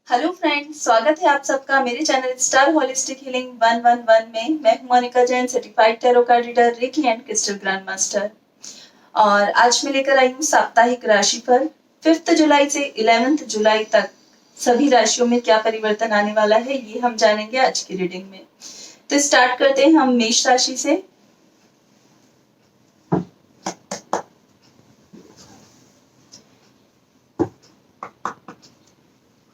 Hello friends, स्वागत है आप सबका मेरे चैनल स्टार होलिस्टिक हीलिंग 111 में। मैं हूं Monika Jain, certified tarot card reader, reiki and crystal grand master. और आज मैं लेकर आई हूं साप्ताहिक राशिफल 5 जुलाई से 11 जुलाई तक सभी राशियों में क्या परिवर्तन आने वाला है, ये हम जानेंगे आज की रीडिंग में। तो स्टार्ट करते हैं हम मेष राशि से।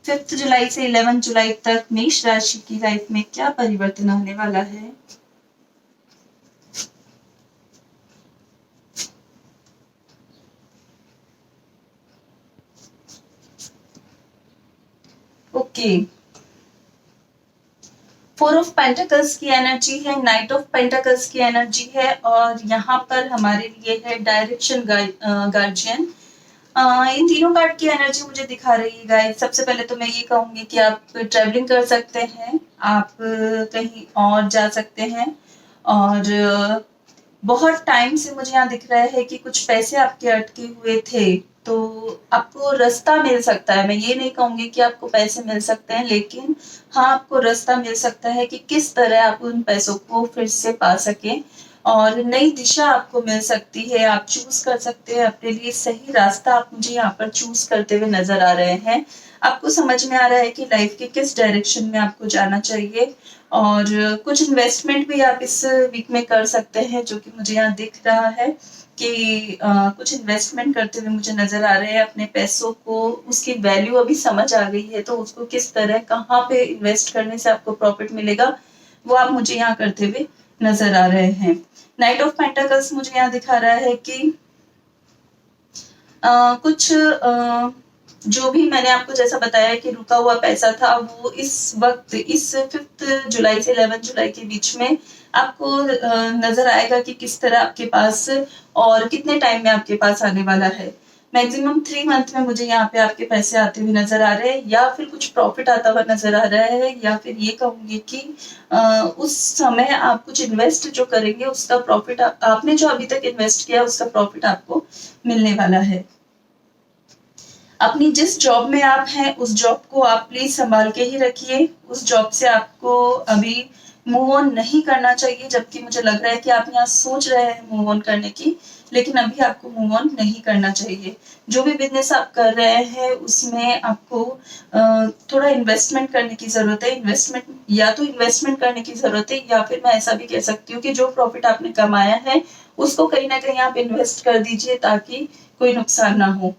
5 जुलाई से 11 जुलाई तक मेष राशि की लाइफ में क्या परिवर्तन आने वाला है। ओके, 4 ऑफ पेंटिकल्स की एनर्जी है, नाइट ऑफ पेंटिकल्स की एनर्जी है, और यहाँ पर हमारे लिए है डायरेक्शन गार्जियन। इन तीनों कार्ड की एनर्जी मुझे दिखा रही है गाइस। सबसे पहले तो मैं ये कहूंगी कि आप ट्रैवलिंग कर सकते हैं, आप कहीं और जा सकते हैं, और बहुत टाइम से मुझे यहाँ दिख रहा है कि कुछ पैसे आपके अटके हुए थे, तो आपको रास्ता मिल सकता है। मैं ये नहीं कहूंगी कि आपको पैसे मिल सकते हैं, लेकिन हाँ, आपको रास्ता मिल सकता है कि किस तरह आप उन पैसों को फिर से पा सकें, और नई दिशा आपको मिल सकती है। आप चूज कर सकते हैं अपने लिए सही रास्ता। आप मुझे यहाँ पर चूज करते हुए नजर आ रहे हैं। आपको समझ में आ रहा है कि लाइफ के किस डायरेक्शन में आपको जाना चाहिए, और कुछ इन्वेस्टमेंट भी आप इस वीक में कर सकते हैं, जो कि मुझे यहाँ दिख रहा है कि कुछ इन्वेस्टमेंट करते हुए मुझे नजर आ रहे हैं। अपने पैसों को, उसकी वैल्यू अभी समझ आ गई है, तो उसको किस तरह कहाँ पे इन्वेस्ट करने से आपको प्रॉफिट मिलेगा, वो आप मुझे यहाँ करते हुए नजर आ रहे हैं। नाइट ऑफ पेंटाकल्स मुझे यहाँ दिखा रहा है कि कुछ जो भी मैंने आपको जैसा बताया कि रुका हुआ पैसा था, वो इस वक्त, इस 5 जुलाई से 11 जुलाई के बीच में आपको नजर आएगा कि किस तरह आपके पास और कितने टाइम में आपके पास आने वाला है। मैक्सिमम 3 मंथ में मुझे यहाँ पे आपके पैसे आते हुए नजर आ रहे हैं, या फिर कुछ प्रॉफिट आता हुआ नजर आ रहा है, या फिर ये कहूंगी कि उस समय आप कुछ इन्वेस्ट जो करेंगे उसका प्रॉफिट, आपने जो अभी तक इन्वेस्ट किया उसका प्रॉफिट आपको मिलने वाला है। अपनी जिस जॉब में आप हैं उस जॉब को आप प्लीज संभाल के ही रखिए। उस जॉब से आपको अभी मूव ऑन नहीं करना चाहिए, जबकि मुझे लग रहा है कि आप यहाँ सोच रहे हैं मूव ऑन करने की, लेकिन अभी आपको मूव ऑन नहीं करना चाहिए। जो भी बिजनेस आप कर रहे हैं उसमें आपको थोड़ा इन्वेस्टमेंट करने की जरूरत है। इन्वेस्टमेंट करने की जरूरत है, या फिर मैं ऐसा भी कह सकती हूँ कि जो प्रॉफिट आपने कमाया है उसको कहीं ना कहीं आप इन्वेस्ट कर दीजिए, ताकि कोई नुकसान ना हो।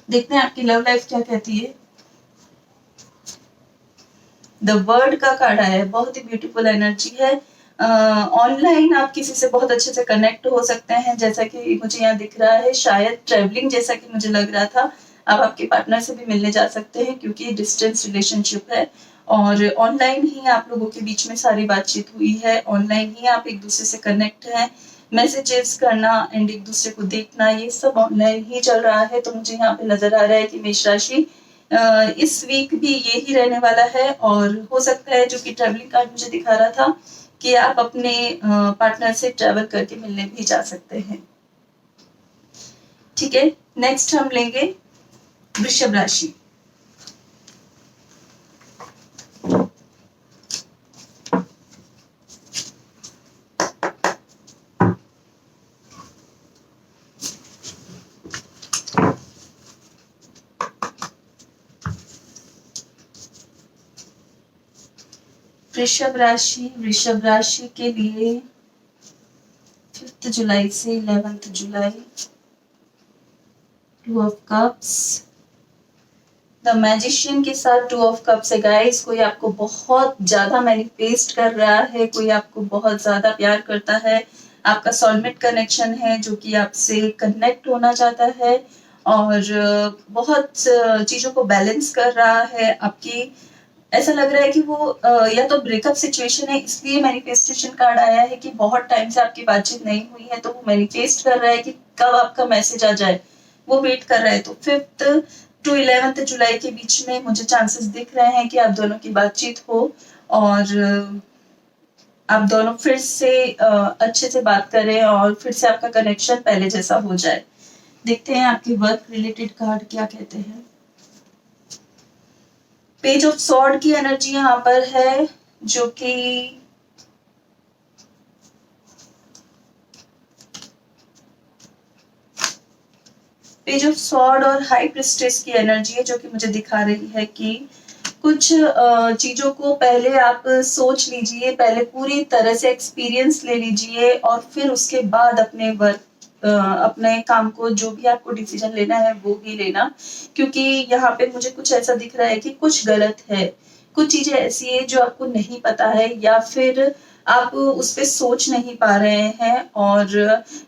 देखते हैं आपकी लव लाइफ क्या कहती है। द वर्ड का कार्ड आया है, बहुत ही ब्यूटीफुल एनर्जी है। ऑनलाइन आप किसी से बहुत अच्छे से कनेक्ट हो सकते हैं, जैसा कि मुझे यहाँ दिख रहा है। शायद ट्रेवलिंग, जैसा कि मुझे लग रहा था, आप आपके पार्टनर से भी मिलने जा सकते हैं, क्योंकि डिस्टेंस रिलेशनशिप है, और ऑनलाइन ही आप लोगों के बीच में सारी बातचीत हुई है। ऑनलाइन ही आप एक दूसरे से कनेक्ट हैं। मैसेजेस करना एंड एक दूसरे को देखना, ये सब ऑनलाइन ही चल रहा है। तो मुझे यहाँ पे नजर आ रहा है कि मेष राशि इस वीक भी ये ही रहने वाला है, और हो सकता है, जो कि ट्रैवलिंग कार्ड मुझे दिखा रहा था, कि आप अपने पार्टनर से ट्रैवल करके मिलने भी जा सकते हैं। ठीक है, नेक्स्ट हम लेंगे वृषभ राशि। वृषभ राशि के लिए 5 जुलाई से 11 जुलाई 2 ऑफ कप्स, द मैजिशियन के साथ 2 ऑफ कप्स है गाइस। कोई आपको बहुत ज्यादा मैनिफेस्ट कर रहा है, कोई आपको बहुत ज्यादा प्यार करता है, आपका सोलमेट कनेक्शन है, जो कि आपसे कनेक्ट होना चाहता है, और बहुत चीजों को बैलेंस कर रहा है आपकी। ऐसा लग रहा है कि वो या तो ब्रेकअप सिचुएशन है, इसलिए मैनिफेस्टेशन कार्ड आया है कि बहुत टाइम से आपकी बातचीत नहीं हुई है, तो वो मैनिफेस्ट कर रहा है कि कब आपका मैसेज आ जाए, वो वेट कर रहा है। तो 5 टू 11 जुलाई के बीच में मुझे चांसेस दिख रहे हैं कि आप दोनों की बातचीत हो, और आप दोनों फिर से अच्छे से बात करें, और फिर से आपका कनेक्शन पहले जैसा हो जाए। देखते हैं आपके वर्क रिलेटेड कार्ड क्या कहते हैं। पेज ऑफ सॉर्ड की एनर्जी यहाँ पर है, जो कि पेज ऑफ सॉर्ड और हाई प्रिस्टेस की एनर्जी है, जो कि मुझे दिखा रही है कि कुछ चीजों को पहले आप सोच लीजिए, पहले पूरी तरह से एक्सपीरियंस ले लीजिए और फिर उसके बाद अपने अपने काम को, जो भी आपको डिसीजन लेना है वो ही लेना, क्योंकि यहाँ पे मुझे कुछ ऐसा दिख रहा है कि कुछ गलत है, कुछ चीजें ऐसी है जो आपको नहीं पता है या फिर आप उस पे सोच नहीं पा रहे हैं और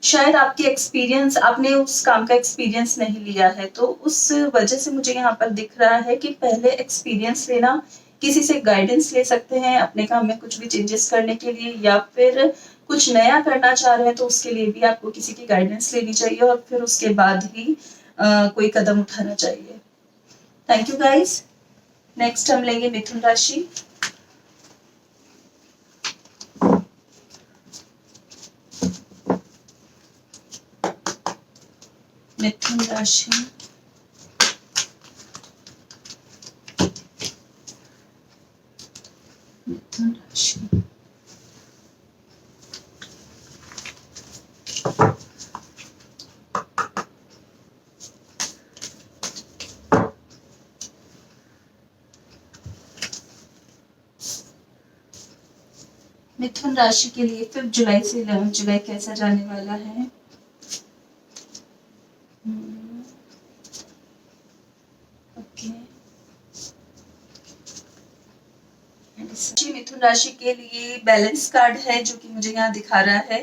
शायद आपके एक्सपीरियंस, आपने उस काम का एक्सपीरियंस नहीं लिया है, तो उस वजह से मुझे यहाँ पर दिख रहा है कि पहले एक्सपीरियंस लेना, किसी से गाइडेंस ले सकते हैं अपने काम में कुछ भी चेंजेस करने के लिए, या फिर कुछ नया करना चाह रहे हैं तो उसके लिए भी आपको किसी की गाइडेंस लेनी चाहिए और फिर उसके बाद ही कोई कदम उठाना चाहिए। Thank you guys. नेक्स्ट हम लेंगे मिथुन राशि। मिथुन राशि, मिथुन राशि, मिथुन राशि के लिए 5 जुलाई से 11 जुलाई कैसा जाने वाला है। ओके, मिथुन राशि के लिए बैलेंस कार्ड है, जो कि मुझे यहाँ दिखा रहा है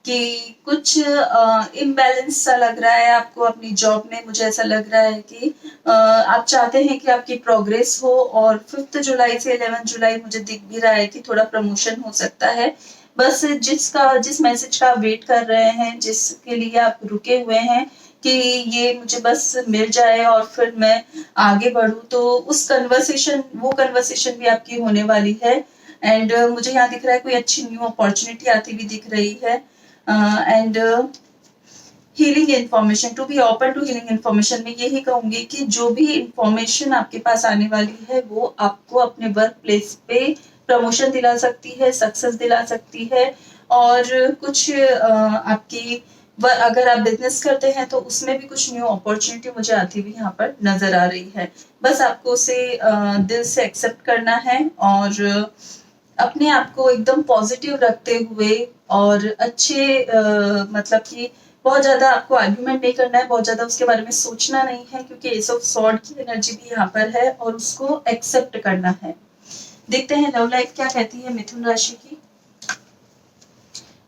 कि कुछ इम्बैलेंस सा लग रहा है आपको अपनी जॉब में। मुझे ऐसा लग रहा है कि आप चाहते हैं कि आपकी प्रोग्रेस हो और 5 जुलाई से 11 जुलाई मुझे दिख भी रहा है कि थोड़ा प्रमोशन हो सकता है। बस जिस मैसेज का आप वेट कर रहे हैं, जिसके लिए आप रुके हुए हैं कि ये मुझे बस मिल जाए और फिर मैं आगे बढ़ूं, तो वो कन्वर्सेशन भी आपकी होने वाली है। एंड मुझे यहाँ दिख रहा है कोई अच्छी न्यू अपॉर्चुनिटी आती हुई दिख रही है। And healing information, to be open to healing information में यही कहूंगी कि जो भी इन्फॉर्मेशन आपके पास आने वाली है वो आपको अपने वर्क प्लेस पे प्रमोशन दिला सकती है, सक्सेस दिला सकती है, और कुछ आपकी अगर आप बिजनेस करते हैं तो उसमें भी कुछ न्यू अपॉर्चुनिटी मुझे आती हुई यहाँ पर नजर आ रही है। बस आपको उसे दिल से एक्सेप्ट करना है और अपने आप को एकदम पॉजिटिव रखते हुए और अच्छे मतलब कि बहुत ज्यादा आपको आर्ग्यूमेंट नहीं करना है, बहुत ज्यादा उसके बारे में सोचना नहीं है, क्योंकि एस ऑफ सॉर्ड की एनर्जी भी यहाँ पर है और उसको एक्सेप्ट करना है। देखते हैं लव लाइफ क्या कहती है मिथुन राशि की।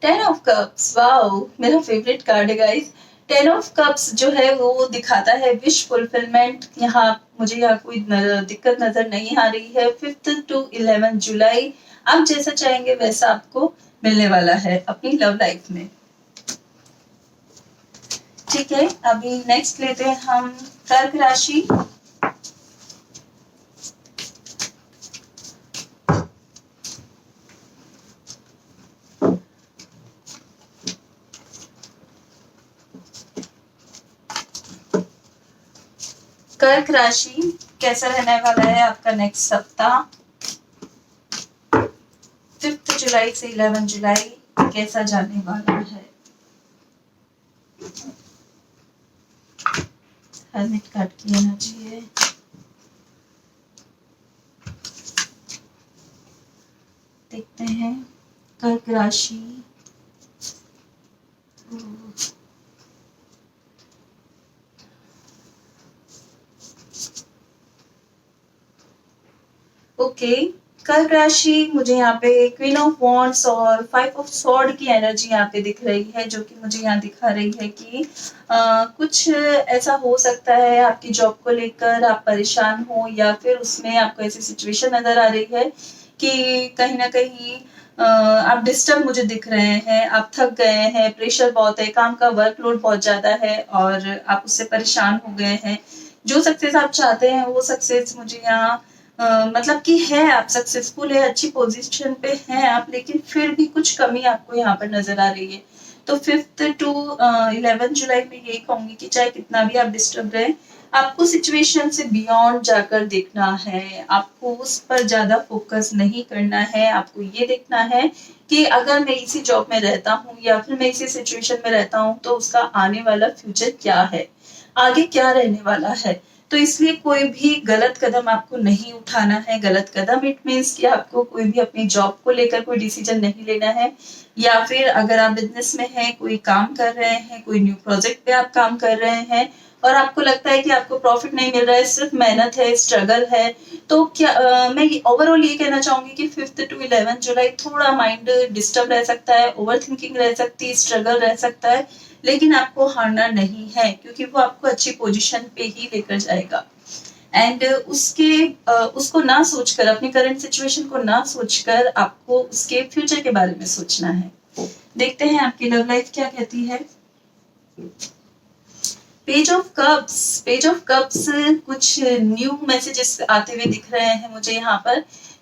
10 ऑफ कप्स, वाओ, मेरा फेवरेट कार्ड है गाइस। 10 ऑफ कप्स जो है वो दिखाता है विश फुलफिलमेंट। यहाँ मुझे यहाँ कोई दिक्कत नजर नहीं आ रही है। 5 to 11 जुलाई आप जैसा चाहेंगे वैसा आपको मिलने वाला है अपनी लव लाइफ में। ठीक है, अभी नेक्स्ट लेते हैं हम कर्क राशि। कर्क राशि कैसा रहने वाला है आपका नेक्स्ट सप्ताह। 5 जुलाई से 11 जुलाई कैसा जाने वाला है। हर्मिट कार्ड की एनर्जी है। देखते हैं कर्क राशि, ओके, कर्क राशि मुझे यहाँ पे क्वीन ऑफ वॉन्ड्स और 5 ऑफ सॉर्ड की एनर्जी यहाँ पे दिख रही है, जो कि मुझे यहाँ दिखा रही है कि कुछ ऐसा हो सकता है आपकी जॉब को लेकर आप परेशान हो, या फिर उसमें आपको ऐसी सिचुएशन नजर आ रही है कि कहीं ना कहीं आप डिस्टर्ब मुझे दिख रहे हैं, आप थक गए हैं, प्रेशर बहुत है, काम का वर्कलोड बहुत ज्यादा है और आप उससे परेशान हो गए हैं। जो सक्सेस आप चाहते हैं वो सक्सेस मुझे यहाँ मतलब कि है, आप सक्सेसफुल है, अच्छी पोजीशन पे हैं आप, लेकिन फिर भी कुछ कमी आपको यहाँ पर नजर आ रही है। तो 5th to 11 जुलाई में यही कहूंगी कि चाहे कितना भी आप डिस्टर्ब रहे, आपको सिचुएशन से बियॉन्ड जाकर देखना है, आपको उस पर ज्यादा फोकस नहीं करना है। आपको ये देखना है कि अगर मैं इसी जॉब में रहता हूँ या फिर मैं इसी सिचुएशन में रहता हूँ तो उसका आने वाला फ्यूचर क्या है, आगे क्या रहने वाला है। तो इसलिए कोई भी गलत कदम आपको नहीं उठाना है। गलत कदम इट मीन्स कि आपको कोई भी अपनी जॉब को लेकर कोई डिसीजन नहीं लेना है, या फिर अगर आप बिजनेस में हैं, कोई काम कर रहे हैं, कोई न्यू प्रोजेक्ट पे आप काम कर रहे हैं और आपको लगता है कि आपको प्रॉफिट नहीं मिल रहा है, सिर्फ मेहनत है, स्ट्रगल है, तो क्या मैं ओवरऑल ये कहना चाहूंगी कि 5th to 11 जुलाई थोड़ा माइंड डिस्टर्ब रह सकता है, ओवर थिंकिंग रह सकती है, स्ट्रगल रह सकता है, लेकिन आपको हारना नहीं है क्योंकि वो आपको अच्छी पोजीशन पे ही लेकर जाएगा। एंड उसको ना सोचकर, अपनी करंट सिचुएशन को ना सोचकर आपको उसके फ्यूचर के बारे में सोचना है। देखते हैं आपकी लव लाइफ क्या कहती है। Page of cups, page of cups, कुछ न्यू मैसेजेस आते हुए दिख रहे हैं मुझे यहाँ पर।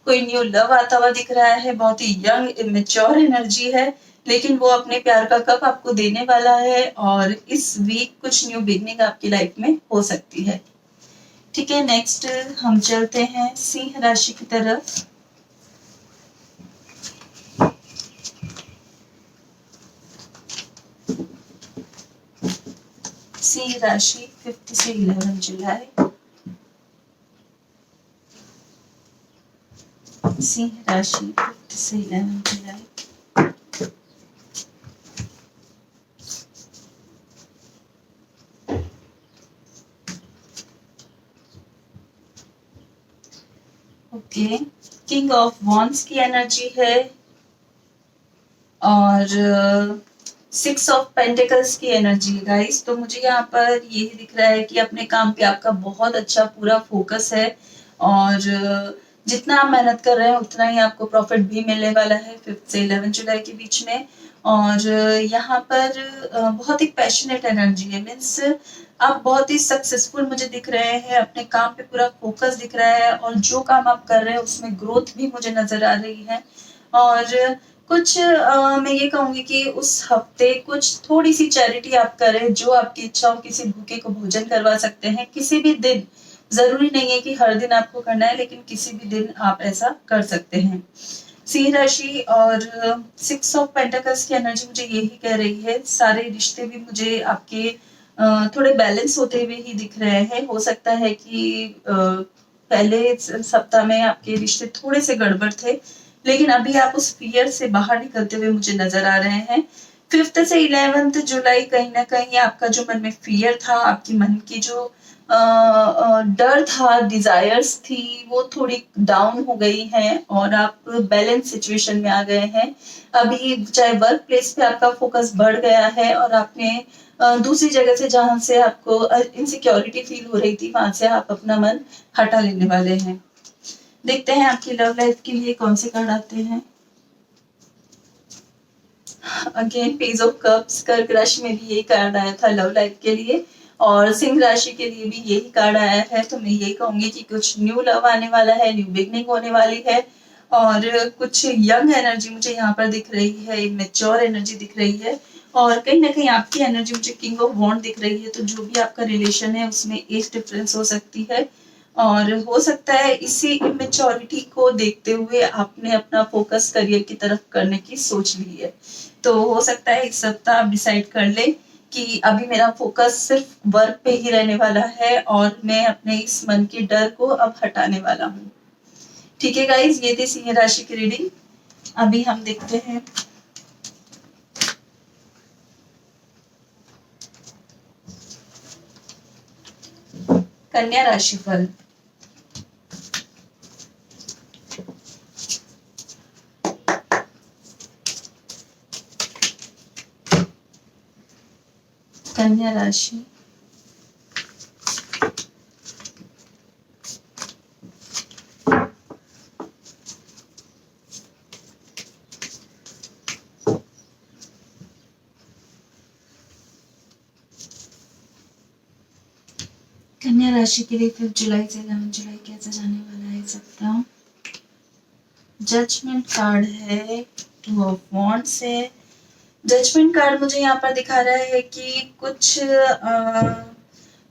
कोई न्यू लव आता हुआ दिख रहा है, बहुत ही यंग इमेच्योर एनर्जी है, लेकिन वो अपने प्यार का कप आपको देने वाला है और इस वीक कुछ न्यू बिगनिंग आपकी लाइफ में हो सकती है। ठीक है, नेक्स्ट हम चलते हैं सिंह राशि की तरफ। सिंह राशि 5th से 11 जुलाई। सिंह राशि 5th से 11 जुलाई। ओके, किंग ऑफ वॉन्ड्स की एनर्जी है और 6 ऑफ पेंटिकल्स की एनर्जी है गाइस। तो मुझे यहाँ पर यही दिख रहा है कि अपने काम पे आपका बहुत अच्छा पूरा फोकस है और जितना आप मेहनत कर रहे हैं उतना ही आपको प्रॉफिट भी मिलने वाला है 5th से 11 जुलाई के बीच में। और यहाँ पर बहुत ही पैशनेट एनर्जी है, मीन्स आप बहुत ही सक्सेसफुल मुझे दिख रहे हैं, अपने काम पे पूरा फोकस दिख रहा है और जो काम आप कर रहे हैं उसमें ग्रोथ भी मुझे नजर आ रही है। और कुछ मैं ये कहूंगी कि उस हफ्ते कुछ थोड़ी सी चैरिटी आप करें, जो आपकी इच्छा हो, किसी भूखे को भोजन करवा सकते हैं किसी भी दिन, जरूरी नहीं है कि हर दिन आपको करना है, लेकिन किसी भी दिन आप ऐसा कर सकते हैं। सिंह राशि और 6 ऑफ पेंटाकल्स की एनर्जी मुझे यही कह रही है, सारे रिश्ते भी मुझे आपके थोड़े बैलेंस होते हुए ही दिख रहे हैं। हो सकता है कि पहले सप्ताह में आपके रिश्ते थोड़े से गड़बड़ थे, लेकिन अभी आप उस फियर से बाहर निकलते हुए मुझे नजर आ रहे हैं। 5th से 11 जुलाई कहीं ना कहीं आपका जो मन में फियर था, आपकी मन की जो डर था, डिजायर्स थी, वो थोड़ी डाउन हो गई हैं और आप बैलेंस सिचुएशन में आ गए हैं। अभी चाहे वर्क प्लेस पे आपका फोकस बढ़ गया है और आपने दूसरी जगह से, जहां से आपको इनसिक्योरिटी फील हो रही थी, वहां से आप अपना मन हटा लेने वाले हैं। देखते हैं आपकी लव लाइफ के लिए कौन से कार्ड आते हैं। अगेन पेज ऑफ कप्स, कर्क राशि में भी यही कार्ड आया था लव लाइफ के लिए और सिंह राशि के लिए भी यही कार्ड आया है। तो मैं यही कहूंगी कि कुछ न्यू लव आने वाला है, न्यू बिगनिंग होने वाली है और कुछ यंग एनर्जी मुझे यहाँ पर दिख रही है, मेच्योर एनर्जी दिख रही है और कहीं ना कहीं आपकी एनर्जी मुझे किंग ऑफ वॉन्ड दिख रही है। तो जो भी आपका रिलेशन है उसमें एज डिफरेंस हो सकती है और हो सकता है इसी इमेच्योरिटी को देखते हुए आपने अपना फोकस करियर की तरफ करने की सोच ली है। तो हो सकता है इस सप्ताह आप डिसाइड कर ले कि अभी मेरा फोकस सिर्फ वर्क पे ही रहने वाला है और मैं अपने इस मन के डर को अब हटाने वाला हूँ। ठीक है गाइज, ये थी सिंह राशि की रीडिंग। अभी हम देखते हैं कन्या राशि फल। कन्या राशि कन्या राशि के लिए 5 जुलाई से 11 जुलाई कैसे जाने वाला है सप्ताह। जजमेंट कार्ड है, 2 ऑफ वॉन्ड्स है, जजमेंट कार्ड मुझे यहाँ पर दिखा रहा है कि कुछ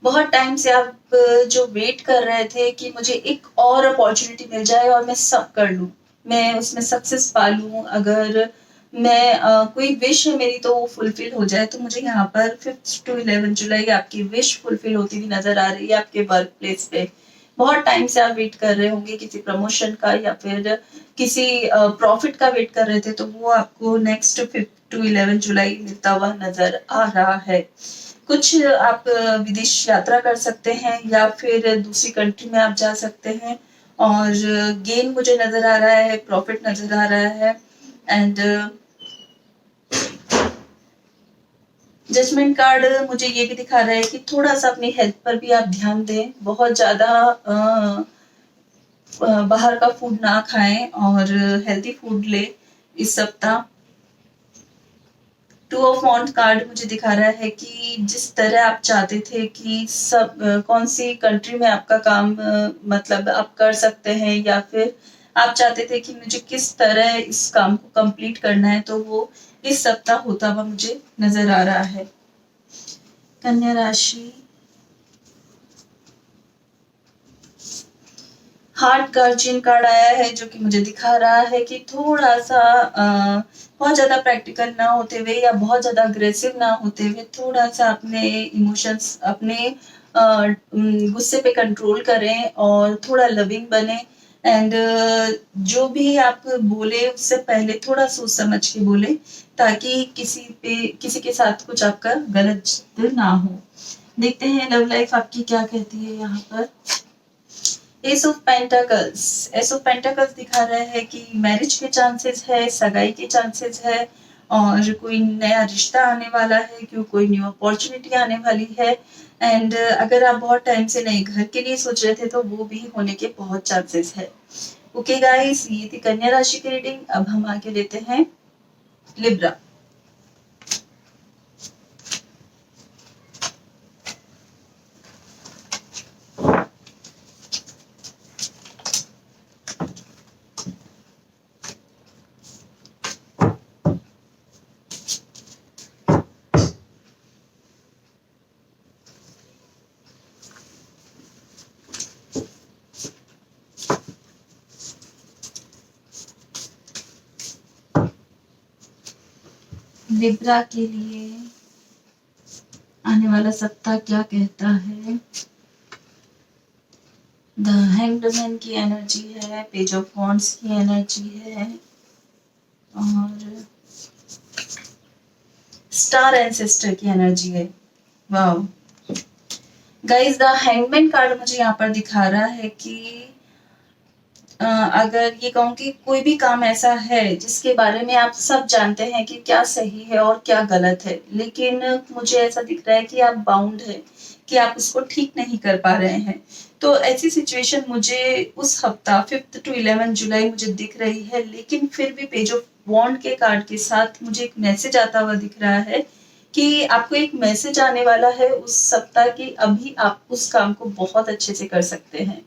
बहुत टाइम से आप जो वेट कर रहे थे कि मुझे एक और अपॉर्चुनिटी मिल जाए और मैं सब कर लूँ, मैं उसमें सक्सेस पा लूँ, अगर मैं कोई विश है मेरी तो वो फुलफिल हो जाए। तो मुझे यहाँ पर 5 to 11 जुलाई आपकी विश फुलफिल होती हुई नजर आ रही है आपके वर्क प्लेस पे। बहुत टाइम से आप वेट कर रहे होंगे किसी प्रमोशन का या फिर किसी प्रॉफिट का वेट कर रहे थे, तो वो आपको नेक्स्ट 5 to 11 जुलाई मिलता हुआ नजर आ रहा है। कुछ आप विदेश यात्रा कर सकते हैं या फिर दूसरी कंट्री में आप जा सकते हैं और गेन मुझे नजर आ रहा है, प्रॉफिट नजर आ रहा है। एंड जजमेंट कार्ड मुझे ये भी दिखा रहा है कि थोड़ा सा अपनी हेल्थ पर भी आप ध्यान दें, बहुत ज्यादा बाहर का फूड ना खाएं और हेल्दी फूड ले इस सप्ताह। 2 ऑफ वॉन्ड कार्ड मुझे दिखा रहा है कि जिस तरह आप चाहते थे कि सब कौन सी कंट्री में आपका काम मतलब आप कर सकते हैं या फिर आप चाहते थे कि मुझे किस तरह इस काम को कंप्लीट करना है, तो वो इस सप्ताह होता हुआ मुझे नजर आ रहा है। कन्या राशि, हार्ट गार्जियन कार्ड आया है जो कि मुझे दिखा रहा है कि थोड़ा सा बहुत ज्यादा प्रैक्टिकल ना होते हुए या बहुत ज्यादा अग्रेसिव ना होते हुए थोड़ा सा अपने इमोशंस, अपने गुस्से पे कंट्रोल करें और थोड़ा लविंग बने। एंड जो भी आप बोले उससे पहले थोड़ा सोच समझ के बोले ताकि किसी के साथ कुछ आपका गलत ना हो। देखते हैं लव लाइफ आपकी क्या कहती है यहाँ पर। S of pentacles, S of pentacles दिखा रहा है कि मैरिज के चांसेस है, सगाई के चांसेस है और कोई नया रिश्ता आने वाला है, क्यों कोई न्यू अपॉर्चुनिटी आने वाली है। एंड अगर आप बहुत टाइम से नए घर के लिए सोच रहे थे तो वो भी होने के बहुत चांसेस है। ओके गाइस, ये थी कन्या राशि की रीडिंग। अब हम आगे लेते हैं लिब्रा। लिब्रा के लिए आने वाला सप्ताह क्या कहता है। द हैंग्ड मैन की एनर्जी है, पेज ऑफ वॉन्ड्स की एनर्जी है और स्टार एंसेस्टर की एनर्जी है। Wow guys, the hangman card मुझे यहाँ पर दिखा रहा है कि अगर ये कहूँ कि कोई भी काम ऐसा है जिसके बारे में आप सब जानते हैं कि क्या सही है और क्या गलत है, लेकिन मुझे ऐसा दिख रहा है कि आप बाउंड है, कि आप उसको ठीक नहीं कर पा रहे हैं। तो ऐसी सिचुएशन मुझे उस हफ्ता 5 to 11 जुलाई मुझे दिख रही है, लेकिन फिर भी पेज ऑफ वॉन्ड के कार्ड के साथ मुझे एक मैसेज आता हुआ दिख रहा है कि आपको एक मैसेज आने वाला है उस सप्ताह की, अभी आप उस काम को बहुत अच्छे से कर सकते हैं,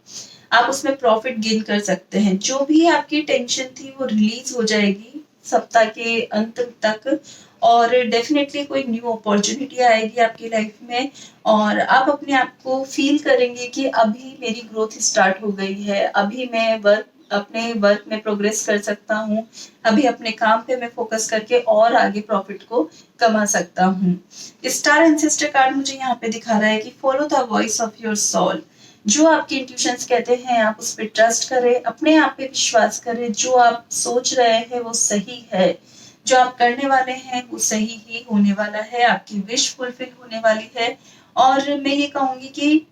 आप उसमें प्रॉफिट गेन कर सकते हैं। जो भी आपकी टेंशन थी वो रिलीज हो जाएगी सप्ताह के अंत तक और डेफिनेटली कोई न्यू अपॉर्चुनिटी आएगी आपकी लाइफ में और आप अपने आप को फील करेंगे कि अभी मेरी ग्रोथ स्टार्ट हो गई है, अभी मैं अपने वर्क में प्रोग्रेस कर सकता हूँ, अभी अपने काम पे मैं फोकस करके और आगे प्रॉफिट को कमा सकता हूँ। स्टार एंसेस्टर कार्ड मुझे यहाँ पे दिखा रहा है कि follow the voice of your soul. जो आपके इंट्यूशंस कहते हैं आप उस पर ट्रस्ट करें, अपने आप पे विश्वास करें, जो आप सोच रहे हैं वो सही है, जो आप करने वाले हैं वो सही ही होने वाला है, आपकी विश फुलफिल होने वाली है। और मैं ये कहूंगी कि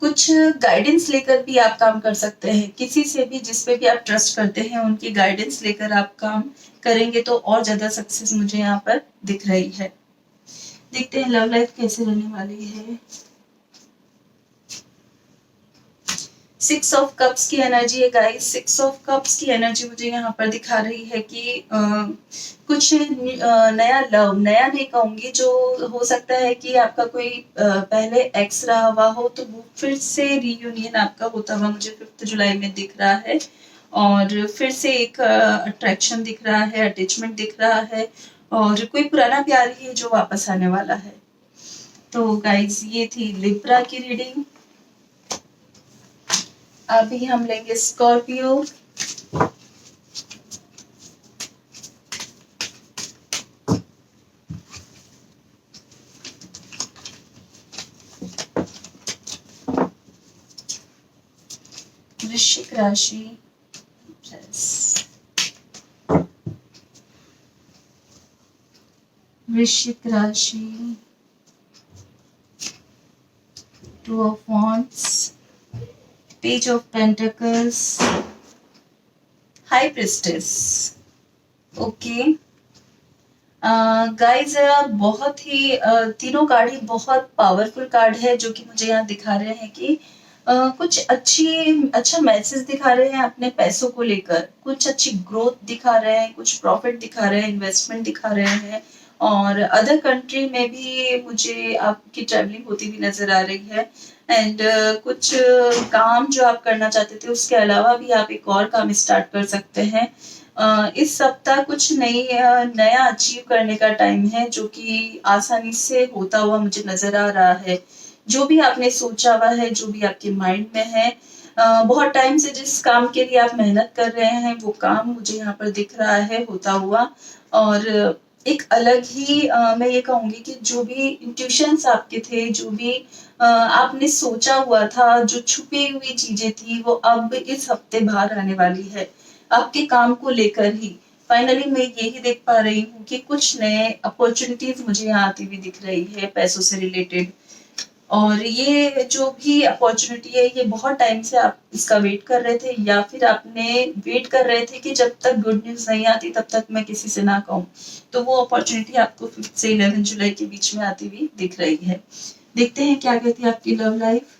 कुछ गाइडेंस लेकर भी आप काम कर सकते हैं, किसी से भी जिस पे भी आप ट्रस्ट करते हैं उनकी गाइडेंस लेकर आप काम करेंगे तो और ज्यादा सक्सेस मुझे यहाँ पर दिख रही है। देखते हैं लव लाइफ कैसे रहने वाली है। 6 ऑफ कप्स की एनर्जी है गाइस। 6 ऑफ कप्स की एनर्जी मुझे यहाँ पर दिखा रही है कि कुछ नया लव, नया नहीं कहूंगी, जो हो सकता है कि आपका कोई पहले एक्स रहा हुआ हो तो वो फिर से रियूनियन आपका होता हुआ मुझे 5 जुलाई में दिख रहा है और फिर से एक अट्रैक्शन दिख रहा है, अटैचमेंट दिख रहा है, और कोई पुराना प्यार ही है जो वापस आने वाला है। तो गाइज ये थी लिब्रा की रीडिंग। अभी हम लेंगे स्कॉर्पियो। वृश्चिक राशि, वृश्चिक राशि, two of wands, page of pentacles, high priestess. Okay guys, बहुत ही तीनों कार्ड ही बहुत पावरफुल कार्ड है, जो कि मुझे यहाँ दिखा रहे हैं कि कुछ अच्छा मैसेज दिखा रहे हैं अपने पैसों को लेकर, कुछ अच्छी ग्रोथ दिखा रहे हैं, कुछ प्रॉफिट दिखा रहे हैं, इन्वेस्टमेंट दिखा रहे हैं, और अदर कंट्री में भी मुझे आपकी ट्रैवलिंग होती हुई नजर आ रही है। एंड कुछ काम जो आप करना चाहते थे उसके अलावा भी आप एक और काम स्टार्ट कर सकते हैं। इस सप्ताह कुछ नया अचीव करने का टाइम है, जो कि आसानी से होता हुआ मुझे नजर आ रहा है। जो भी आपने सोचा हुआ है, जो भी आपके माइंड में है, बहुत टाइम से जिस काम के लिए आप मेहनत कर रहे हैं, वो काम मुझे यहाँ पर दिख रहा है होता हुआ। और एक अलग ही मैं ये कहूंगी कि जो भी इंट्यूशंस आपके थे, जो भी आपने सोचा हुआ था, जो छुपी हुई चीजें थी, वो अब इस हफ्ते बाहर आने वाली है आपके काम को लेकर ही। फाइनली मैं यही देख पा रही हूँ कि कुछ नए अपॉर्चुनिटीज मुझे यहाँ आती हुई दिख रही है पैसों से रिलेटेड। और ये जो भी अपॉर्चुनिटी है, ये बहुत टाइम से आप इसका वेट कर रहे थे, या फिर आपने वेट कर रहे थे कि जब तक गुड न्यूज नहीं आती तब तक मैं किसी से ना कहूँ। तो वो अपॉर्चुनिटी आपको 5 से 11 जुलाई के बीच में आती हुई दिख रही है। देखते हैं क्या कहती है आपकी love life.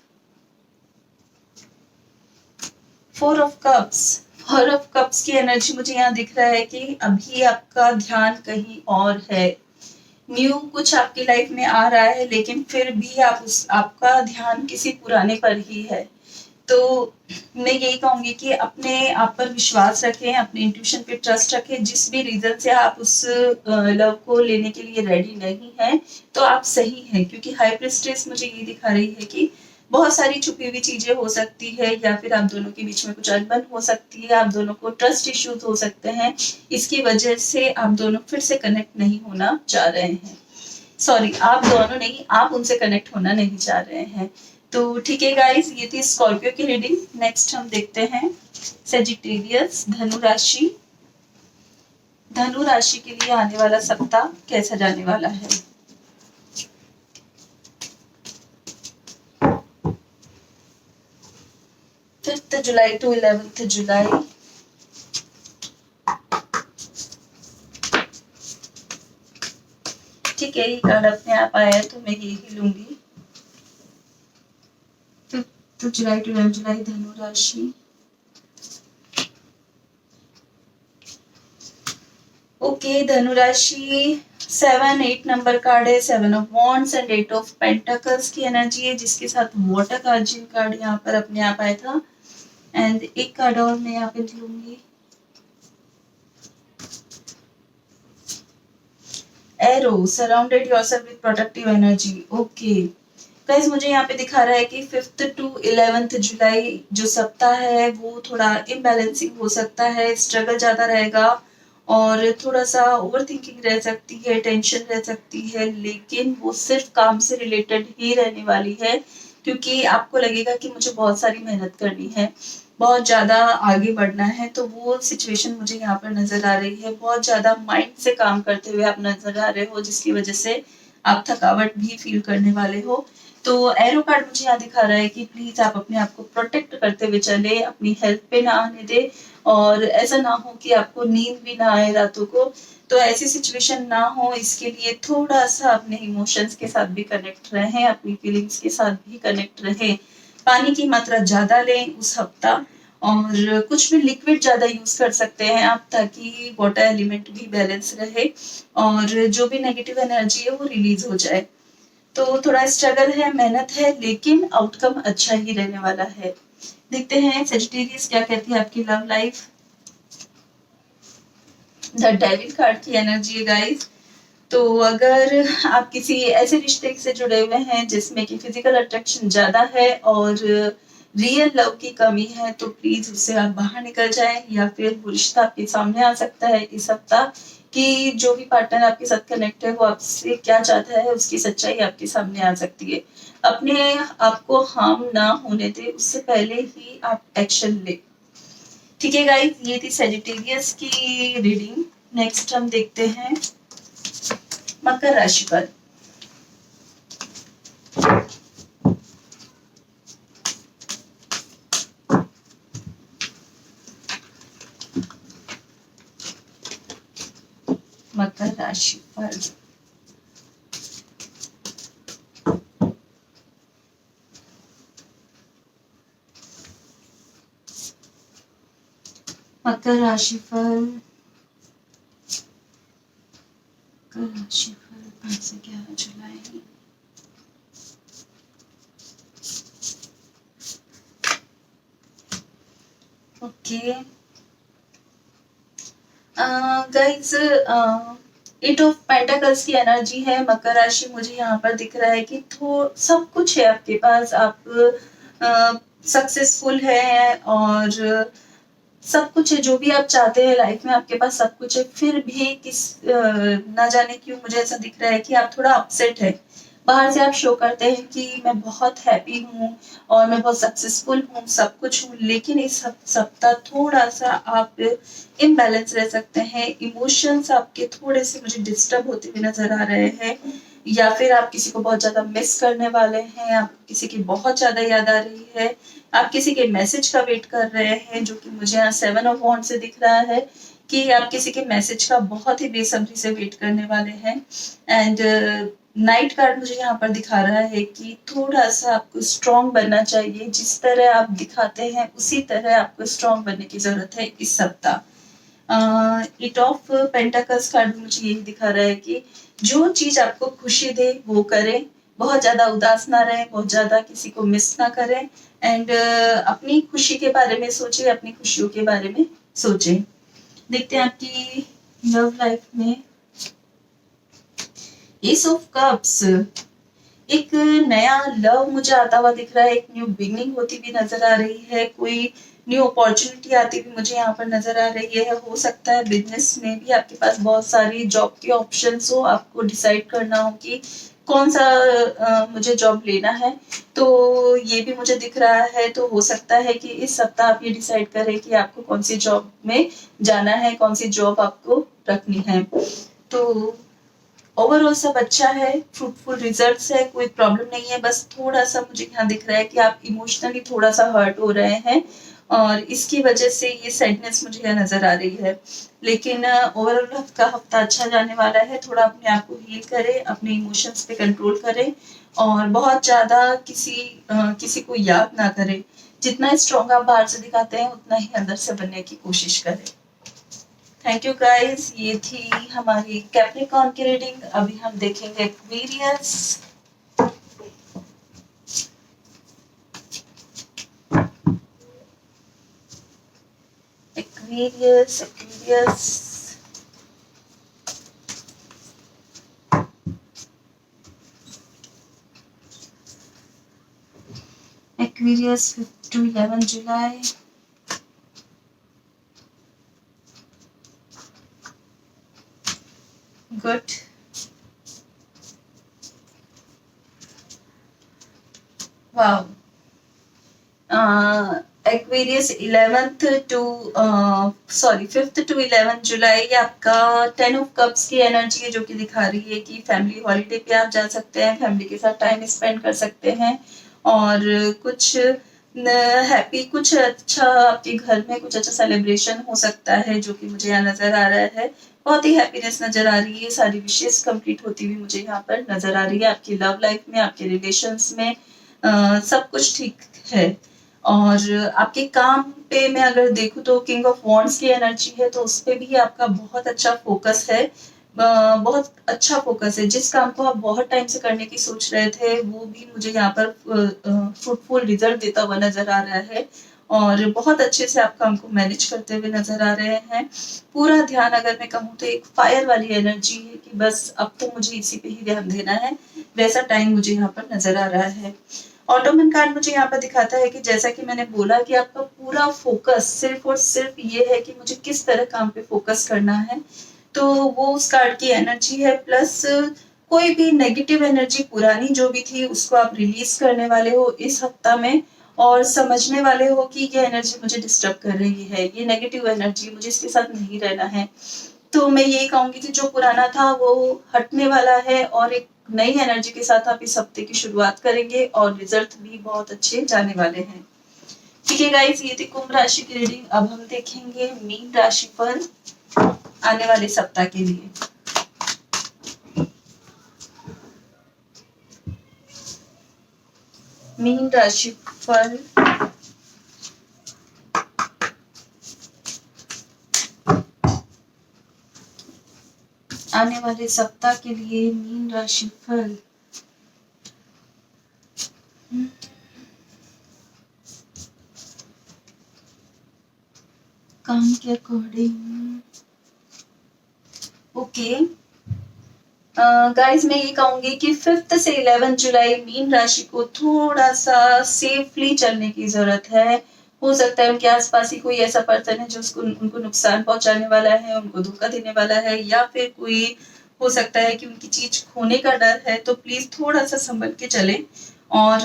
4 of cups. 4 of cups की एनर्जी मुझे यहाँ दिख रहा है कि अभी आपका ध्यान कहीं और है। न्यू कुछ आपकी लाइफ में आ रहा है, लेकिन फिर भी आपका ध्यान किसी पुराने पर ही है। तो मैं यही कहूंगी कि अपने आप पर विश्वास रखें, अपने इंट्यूशन पे ट्रस्ट रखें। जिस भी रीजन से आप उस लव को लेने के लिए रेडी नहीं है, तो आप सही हैं, क्योंकि हाई प्रिस्टेस मुझे ये दिखा रही है कि बहुत सारी छुपी हुई चीजें हो सकती है, या फिर आप दोनों के बीच में कुछ अनबन हो सकती है, आप दोनों को ट्रस्ट इश्यूज हो सकते हैं। इसकी वजह से आप दोनों फिर से कनेक्ट नहीं होना चाह रहे हैं। सॉरी, आप दोनों नहीं, आप उनसे कनेक्ट होना नहीं चाह रहे हैं। तो ठीक है गाइस, ये थी स्कॉर्पियो की रीडिंग। नेक्स्ट हम देखते हैं सेजिटेरियस, धनु राशि। धनु राशि के लिए आने वाला सप्ताह कैसा जाने वाला है। फिफ्थ जुलाई टू 11th जुलाई। ठीक है, ये कार्ड अपने आप आया है तो मैं यही लूंगी। 5 जुलाई टू 11 जुलाई, धनु राशि। ओके, धनु राशि 7-8 नंबर कार्ड है, 7 of wands and 8 of pentacles की एनर्जी है, जिसके साथ वाटर गार्जियन कार्ड यहाँ पर अपने आप आया था। एंड एक कार्ड और मैं यहाँ पे लूंगी, arrow, surrounded yourself with protective energy. Okay guys, मुझे यहाँ पे दिखा रहा है कि 5 to 11 जुलाई जो सप्ताह है वो थोड़ा इम्बैलेंसिंग हो सकता है, स्ट्रगल ज्यादा रहेगा, और थोड़ा सा ओवर थिंकिंग रह सकती है, टेंशन रह सकती है, लेकिन वो सिर्फ काम से रिलेटेड ही रहने वाली है, क्योंकि आपको लगेगा कि मुझे बहुत सारी मेहनत करनी है, बहुत ज्यादा आगे बढ़ना है। तो वो सिचुएशन मुझे यहाँ पर नजर आ रही है। बहुत ज्यादा माइंड से काम करते हुए आप नजर आ रहे हो, जिसकी वजह से आप थकावट भी फील करने वाले हो। तो एरो कार्ड मुझे यहाँ दिखा रहा है कि प्लीज आप अपने आप को प्रोटेक्ट करते हुए चले, अपनी हेल्थ पे ना आने दे, और ऐसा ना हो कि आपको नींद भी ना आए रातों को। तो ऐसी सिचुएशन ना हो, इसके लिए थोड़ा सा अपने इमोशंस के साथ भी कनेक्ट रहें, अपनी फीलिंग्स के साथ भी कनेक्ट रहें। पानी की मात्रा ज्यादा लें उस हफ्ता, और कुछ भी लिक्विड ज्यादा यूज कर सकते हैं आप, ताकि वाटर एलिमेंट भी बैलेंस रहे और जो भी नेगेटिव एनर्जी है वो रिलीज हो जाए। तो थोड़ा स्ट्रगल है, मेहनत है, लेकिन आउटकम अच्छा ही रहने वाला है। देखते हैं सेजिटेरियस क्या कहती है आपकी love life. The devil card की एनर्जी है गाइस। तो अगर आप किसी ऐसे रिश्ते से जुड़े हुए हैं जिसमें कि फिजिकल अट्रैक्शन ज्यादा है और रियल लव की कमी है, तो प्लीज उससे आप बाहर निकल जाएं, या फिर वो रिश्ता आपके सामने आ सकता है इस सप्ताह कि जो भी पार्टनर आपके साथ कनेक्ट है वो आपसे क्या चाहता है, उसकी सच्चाई आपके सामने आ सकती है। अपने आप को हार्म ना होने दे, उससे पहले ही आप एक्शन ले। ठीक है गाइस, ये थी सेजिटेरियस की रीडिंग। नेक्स्ट हम देखते हैं मकर राशि पर। मकर राशि पर मकर राशि पर मकर राशि पर 5 से 11 जुलाई। Okay guys, eight of pentacles की एनर्जी है मकर राशि। मुझे यहाँ पर दिख रहा है कि सब कुछ है आपके पास, आप सक्सेसफुल है और सब कुछ है, जो भी आप चाहते हैं लाइफ में आपके पास सब कुछ है। फिर भी ना जाने क्यों मुझे ऐसा दिख रहा है कि आप थोड़ा अपसेट है। बाहर से आप शो करते हैं कि मैं बहुत हैप्पी हूँ और मैं बहुत सक्सेसफुल हूँ, सब कुछ हूँ, लेकिन इस सप्ताह थोड़ा सा आप इम्बैलेंस रह सकते हैं। इमोशंस आपके थोड़े से मुझे डिस्टर्ब होते हुए नजर आ रहे हैं, या फिर आप किसी को बहुत ज्यादा मिस करने वाले हैं, आप किसी की बहुत ज्यादा याद आ रही है, आप किसी के मैसेज का वेट कर रहे हैं, जो कि मुझे यहाँ 7 ऑफ वॉन्ड से दिख रहा है कि आप किसी के मैसेज का बहुत ही बेसब्री से वेट करने वाले हैं। एंड नाइट कार्ड मुझे यहाँ पर दिखा रहा है कि थोड़ा सा आपको स्ट्रॉन्ग बनना चाहिए। जिस तरह आप दिखाते हैं उसी तरह आपको स्ट्रॉन्ग बनने की जरूरत है इस सप्ताह। एट ऑफ पेंटाकल्स कार्ड मुझे यही दिखा रहा है कि जो चीज आपको खुशी दे वो करें, बहुत ज्यादा उदास ना रहें, बहुत ज्यादा किसी को मिस ना करें, एंड अपनी खुशी के बारे में सोचें, अपनी खुशियों के बारे में सोचें। देखते हैं आपकी लव लाइफ में। एस ऑफ कप्स, एक नया लव मुझे आता हुआ दिख रहा है, एक न्यू बिगनिंग होती हुई नजर आ रही है, कोई न्यू अपॉर्चुनिटी आती हुई मुझे यहाँ पर नजर आ रही है। हो सकता है बिजनेस में भी आपके पास बहुत सारी जॉब के ऑप्शंस हो, आपको डिसाइड करना हो कि कौन सा मुझे जॉब लेना है, तो ये भी मुझे दिख रहा है। तो हो सकता है कि इस सप्ताह आप ये डिसाइड करें कि आपको कौन सी जॉब में जाना है, कौन सी जॉब आपको रखनी है। तो ओवरऑल सब अच्छा है, फ्रूटफुल रिजल्ट्स है, कोई प्रॉब्लम नहीं है। बस थोड़ा सा मुझे यहाँ दिख रहा है कि आप इमोशनली थोड़ा सा हर्ट हो रहे हैं और इसकी वजह से ये सैडनेस मुझे यहाँ नजर आ रही है। लेकिन ओवरऑल आपका हफ्ता अच्छा जाने वाला है। थोड़ा अपने आप को हील करें, अपने इमोशंस पे कंट्रोल करें और बहुत ज्यादा किसी को याद ना करें। जितना स्ट्रॉन्ग आप बाहर से दिखाते हैं उतना ही अंदर से बनने की कोशिश करें। थैंक यू गाइस, ये थी हमारी कैप्रिकॉर्न की रीडिंग। अभी हम देखेंगे Aquarius. Aquarius Aquarius Aquarius 5 to 11 July. Good. Wow, Aquarius 11th to 5th to 11 जुलाई आपका 10 ऑफ कप्स की एनर्जी है, जो कि दिखा रही है कि फैमिली हॉलीडे पे आप जा सकते हैं, फैमिली के साथ टाइम स्पेंड कर सकते हैं और कुछ हैप्पी, कुछ अच्छा आपके घर में कुछ अच्छा सेलिब्रेशन हो सकता है, जो कि मुझे यहाँ नजर आ रहा है। बहुत ही हैप्पीनेस नजर आ रही है, सारी विशेष कंप्लीट होती हुई मुझे यहाँ पर नजर आ रही है। आपकी लव लाइफ में, आपके रिलेशंस में सब कुछ ठीक है। और आपके काम पे मैं अगर देखूं तो किंग ऑफ वॉन्ड्स की एनर्जी है, तो उस पे भी आपका बहुत अच्छा फोकस है, बहुत अच्छा फोकस है। जिस काम को आप बहुत टाइम से करने की सोच रहे थे वो भी मुझे यहाँ पर फ्रूटफुल रिजल्ट देता हुआ नजर आ रहा है। और बहुत अच्छे से आप काम को मैनेज करते हुए नजर आ रहे हैं। पूरा ध्यान अगर मैं कहूँ तो एक फायर वाली एनर्जी है कि बस अब तो मुझे इसी पे ही ध्यान देना है, वैसा टाइम मुझे यहाँ पर नजर आ रहा है। ऑटोमन कार्ड मुझे यहाँ पर दिखाता है कि जैसा कि मैंने बोला कि आपका पूरा फोकस सिर्फ और सिर्फ ये है कि मुझे किस तरह काम पे फोकस करना है, तो वो उस कार्ड की एनर्जी है। प्लस कोई भी नेगेटिव एनर्जी पुरानी जो भी थी उसको आप रिलीज करने वाले हो इस हफ्ता में, और समझने वाले हो कि ये एनर्जी मुझे डिस्टर्ब कर रही है, ये नेगेटिव एनर्जी, मुझे इसके साथ नहीं रहना है। तो मैं यही कहूंगी कि जो पुराना था वो हटने वाला है और एक नई एनर्जी के साथ आप इस हफ्ते की शुरुआत करेंगे और रिजल्ट भी बहुत अच्छे जाने वाले हैं। ठीक है गाइस, ये थी कुंभ राशि की रीडिंग। अब हम देखेंगे मीन राशि पर आने वाले सप्ताह के लिए। मीन राशि पर आने वाले सप्ताह के लिए मीन राशि फल। काम के अकॉर्डिंग ओके गाइस, मैं ये कहूंगी कि 5 से 11 जुलाई मीन राशि को थोड़ा सा सेफली चलने की जरूरत है। हो सकता है उनके आसपास ही कोई ऐसा पर्सन है जो उनको नुकसान पहुंचाने वाला है, उनको धोखा देने वाला है, या फिर कोई हो सकता है कि उनकी चीज खोने का डर है। तो प्लीज थोड़ा सा संभल के चले। और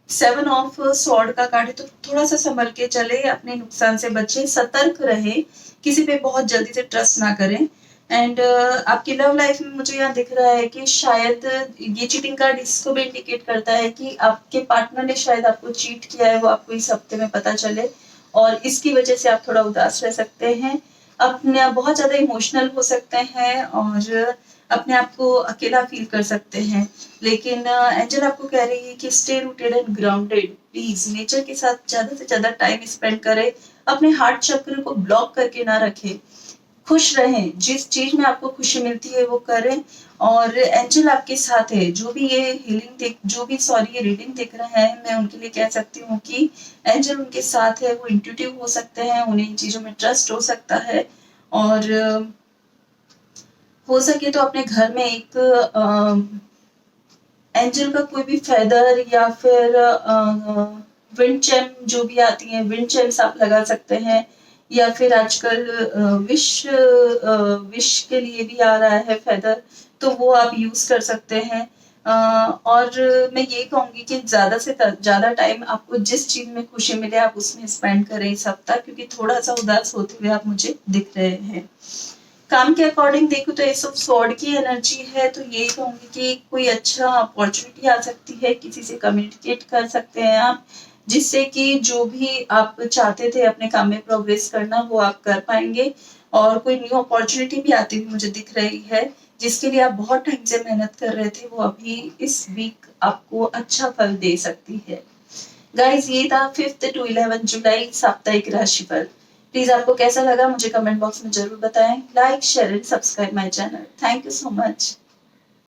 7 ऑफ स्वॉर्ड का कार्ड है, तो थोड़ा सा संभल के चले, अपने नुकसान से बचे, सतर्क रहे, किसी पे बहुत जल्दी से ट्रस्ट ना करें। एंड आपकी लव लाइफ में मुझे यहाँ दिख रहा है कि शायद ये चीटिंग कार्ड इसको भी इंडिकेट करता है कि आपके पार्टनर ने शायद आपको चीट किया है, वो आपको इस हफ्ते में पता चले और इसकी वजह से आप थोड़ा उदास रह सकते हैं, अपने बहुत ज्यादा इमोशनल हो सकते हैं और अपने आप को अकेला फील कर सकते हैं। लेकिन एंजल आपको कह रही है कि stay rooted and grounded, please nature के साथ ज्यादा से ज्यादा टाइम स्पेंड करें, अपने हार्ट चक्र को ब्लॉक करके ना रखें, खुश रहें, जिस चीज में आपको खुशी मिलती है वो करें। और एंजल आपके साथ है, जो भी ये ये रीडिंग देख रहे हैं, मैं उनके लिए कह सकती हूँ कि एंजल उनके साथ है, वो इंट्यूटिव हो सकते हैं, उन्हें इन चीजों में ट्रस्ट हो सकता है। और हो सके तो अपने घर में एक एंजल का कोई भी फेदर या फिर विंड चैम जो भी आती है, विंड चैम्स आप लगा सकते हैं, या फिर आजकल विश के लिए भी आ रहा है फेदर, तो वो आप यूज कर सकते हैं। और मैं ये कहूंगी कि ज्यादा से ज्यादा टाइम आपको जिस चीज में खुशी मिले आप उसमें स्पेंड करें इस हफ्ता, क्योंकि थोड़ा सा उदास होते हुए आप मुझे दिख रहे हैं। काम के अकॉर्डिंग देखो तो एस ऑफ स्वॉर्ड की एनर्जी है, तो ये कहूंगी कि कोई अच्छा अपॉर्चुनिटी आ सकती है, किसी से कम्युनिकेट कर सकते हैं आप, जिससे कि जो भी आप चाहते थे अपने काम में प्रोग्रेस करना वो आप कर पाएंगे। और कोई न्यू अपॉर्चुनिटी भी आती हुई मुझे दिख रही है, जिसके लिए आप बहुत टाइम से मेहनत कर रहे थे, वो अभी इस वीक आपको अच्छा फल दे सकती है। गाइस, ये था 5 to 11 जुलाई साप्ताहिक राशिफल। प्लीज आपको कैसा लगा मुझे कमेंट बॉक्स में जरूर बताएं। Like, share and subscribe my channel. Thank you so much.